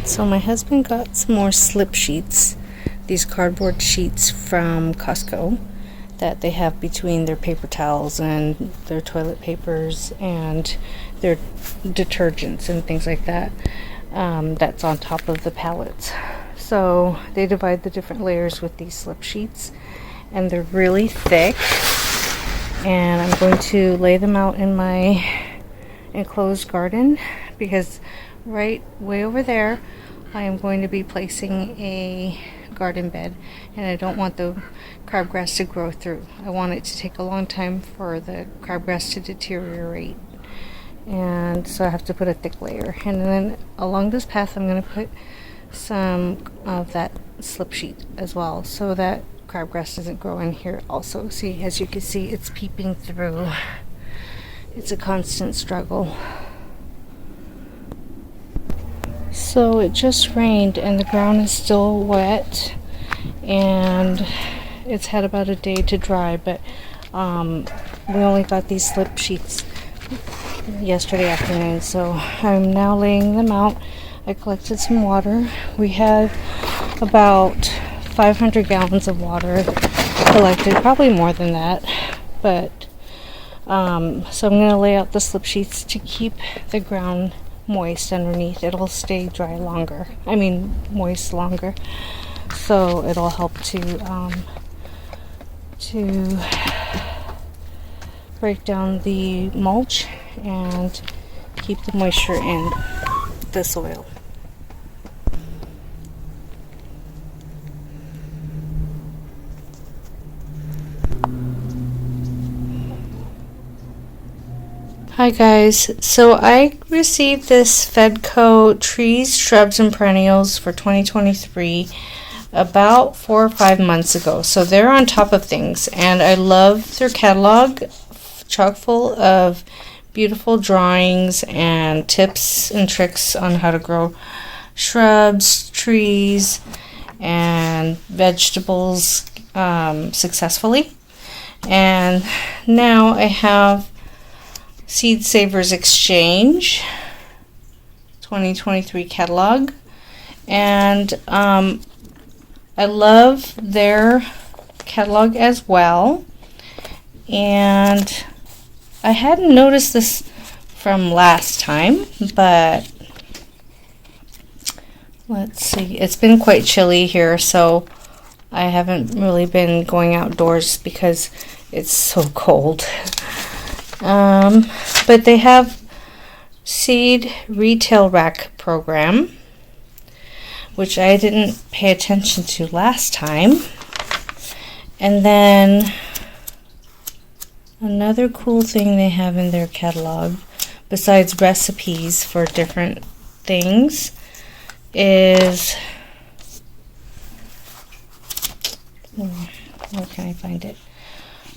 So my husband got some more slip sheets, these cardboard sheets from Costco that they have between their paper towels and their toilet papers and their detergents and things like that. That's on top of the pallets. So they divide the different layers with these slip sheets, and they're really thick. And I'm going to lay them out in my enclosed garden because right way over there I am going to be placing a garden bed, and I don't want the crabgrass to grow through. I want it to take a long time for the crabgrass to deteriorate, and so I have to put a thick layer. And then along this path I'm going to put some of that slip sheet as well, so that crabgrass doesn't grow in here also. See, as you can see, it's peeping through. It's a constant struggle. So it just rained and the ground is still wet, and it's had about a day to dry, but we only got these slip sheets yesterday afternoon, so I'm now laying them out. I collected some water. We had about 500 gallons of water collected, probably more than that, but so I'm going to lay out the slip sheets to keep the ground moist underneath. It'll stay dry longer. I mean moist longer. So it'll help to break down the mulch and keep the moisture in the soil. Hi guys, so I received this Fedco Trees, Shrubs, and Perennials for 2023 about 4 or 5 months ago. So they're on top of things, and I love their catalog, chock full of beautiful drawings and tips and tricks on how to grow shrubs, trees, and vegetables successfully. And now I have Seed Savers Exchange 2023 catalog, and I love their catalog as well. And I hadn't noticed this from last time, but let's see, it's been quite chilly here, so I haven't really been going outdoors because it's so cold. But they have seed retail rack program, which I didn't pay attention to last time. And then another cool thing they have in their catalog, besides recipes for different things, is, where can I find it?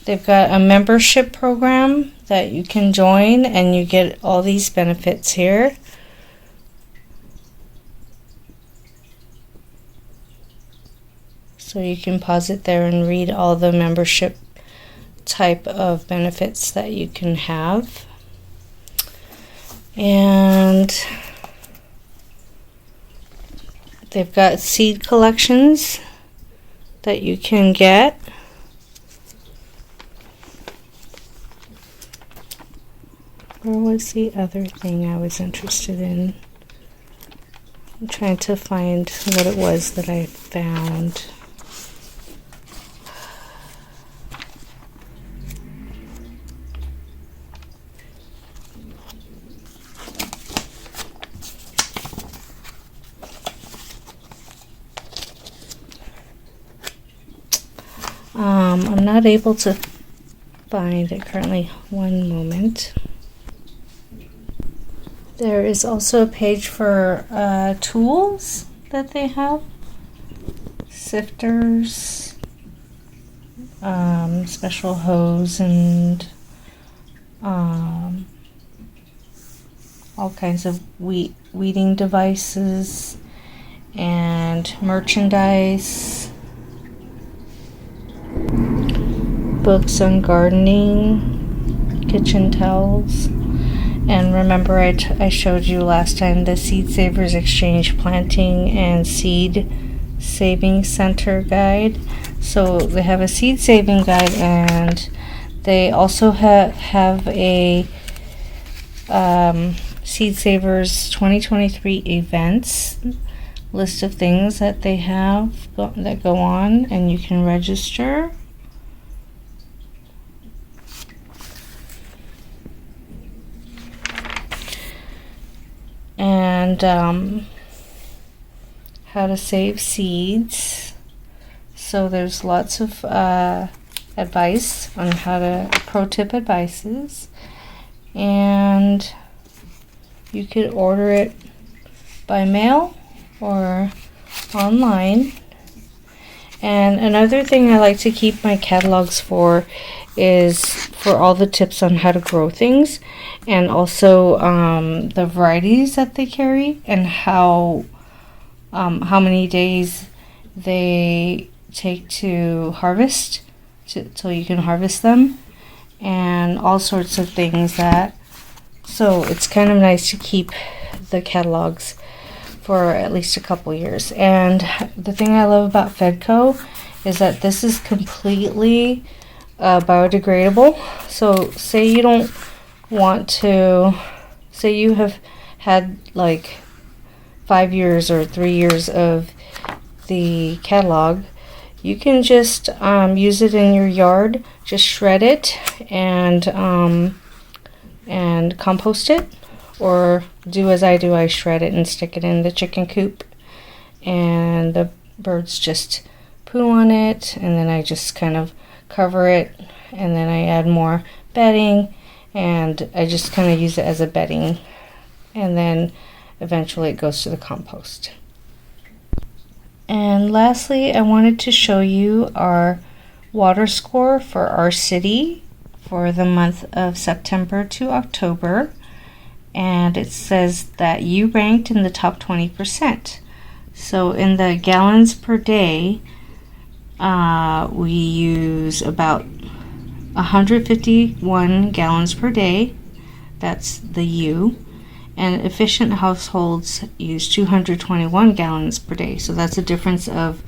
They've got a membership program that you can join, and you get all these benefits here. So you can pause it there and read all the membership type of benefits that you can have. And they've got seed collections that you can get. Where was the other thing I was interested in? I'm trying to find what it was that I found. I'm not able to find it currently. One moment. There is also a page for tools that they have. Sifters, special hose, and all kinds of weeding devices and merchandise. Books on gardening, kitchen towels, And remember I showed you last time the Seed Savers Exchange Planting and Seed Saving Center guide. So they have a seed saving guide, and they also have a Seed Savers 2023 events list of things that they have that go on, and you can register. And how to save seeds. So there's lots of advice on how to, pro tip advices, and you could order it by mail or online. And another thing I like to keep my catalogs for is for all the tips on how to grow things, and also the varieties that they carry, and how many days they take to harvest till you can harvest them, and all sorts of things that. So it's kind of nice to keep the catalogs for at least a couple years. And the thing I love about Fedco is that this is completely biodegradable. So say you don't want to, say you have had like 5 years or 3 years of the catalog, you can just use it in your yard, just shred it and compost it, or do as I do, I shred it and stick it in the chicken coop, and the birds just poo on it, and then I just kind of cover it, and then I add more bedding, and I just kind of use it as a bedding, and then eventually it goes to the compost. And lastly, I wanted to show you our water score for our city for the month of September to October. And it says that you ranked in the top 20%. So in the gallons per day, we use about 151 gallons per day. That's the U. And efficient households use 221 gallons per day. So that's a difference of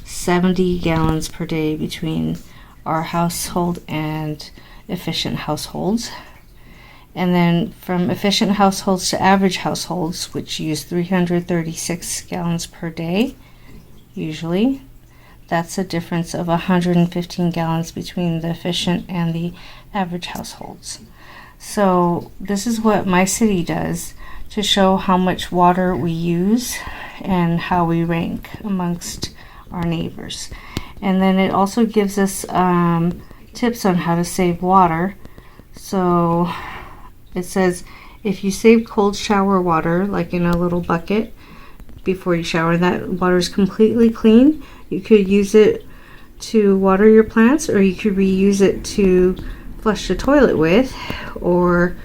70 gallons per day between our household and efficient households. And then from efficient households to average households, which use 336 gallons per day, usually, that's a difference of 115 gallons between the efficient and the average households. So this is what my city does to show how much water we use and how we rank amongst our neighbors. And then it also gives us tips on how to save water. So it says if you save cold shower water, like in a little bucket before you shower, that water is completely clean. You could use it to water your plants, or you could reuse it to flush the toilet with, or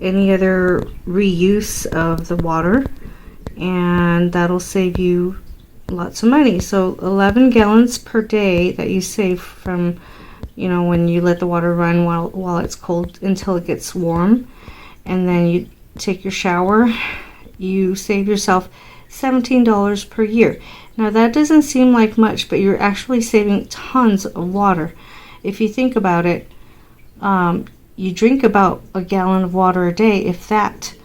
any other reuse of the water, and that'll save you lots of money. So 11 gallons per day that you save from, when you let the water run while it's cold until it gets warm, and then you take your shower, you save yourself $17 per year. Now that doesn't seem like much, but you're actually saving tons of water. If you think about it, you drink about a gallon of water a day, if that,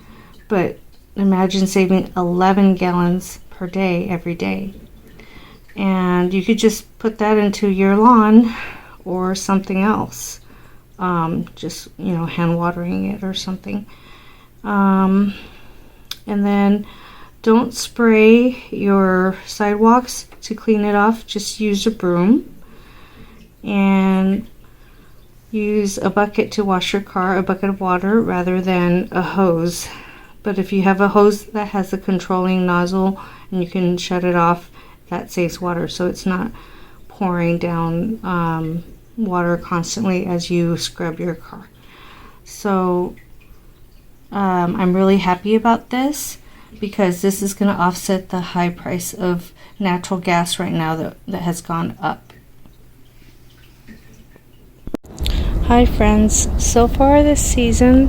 but imagine saving 11 gallons per day every day. And you could just put that into your lawn or something else, just hand watering it or something. And then don't spray your sidewalks to clean it off, just use a broom, and use a bucket to wash your car, a bucket of water rather than a hose. But if you have a hose that has a controlling nozzle and you can shut it off, that saves water, so it's not pouring down water constantly as you scrub your car. So I'm really happy about this, because this is going to offset the high price of natural gas right now that has gone up. Hi friends, so far this season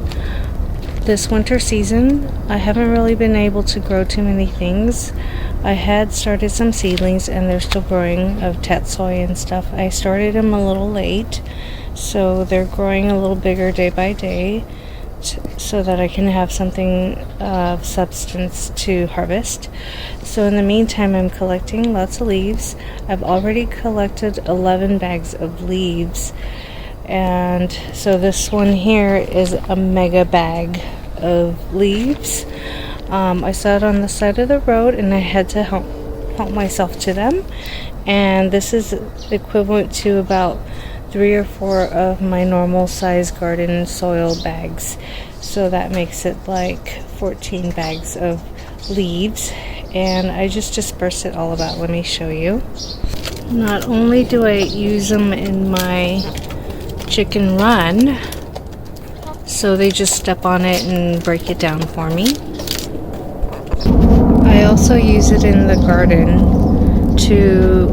This winter season, I haven't really been able to grow too many things. I had started some seedlings and they're still growing of tatsoi and stuff. I started them a little late, so they're growing a little bigger day by day so that I can have something of substance to harvest. So in the meantime, I'm collecting lots of leaves. I've already collected 11 bags of leaves, and so this one here is a mega bag of leaves. I saw it on the side of the road and I had to help myself to them, and this is equivalent to about 3 or 4 of my normal size garden soil bags, so that makes it like 14 bags of leaves, and I just dispersed it all about. Let me show you. Not only do I use them in my chicken run, so they just step on it and break it down for me, I also use it in the garden to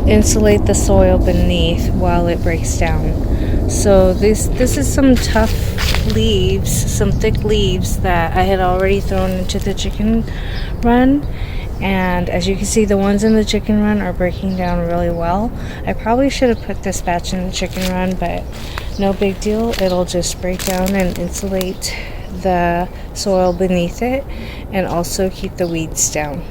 insulate the soil beneath while it breaks down. So this is some tough leaves, some thick leaves that I had already thrown into the chicken run, and as you can see, the ones in the chicken run are breaking down really well. I probably should have put this batch in the chicken run, but no big deal. It'll just break down and insulate the soil beneath it and also keep the weeds down.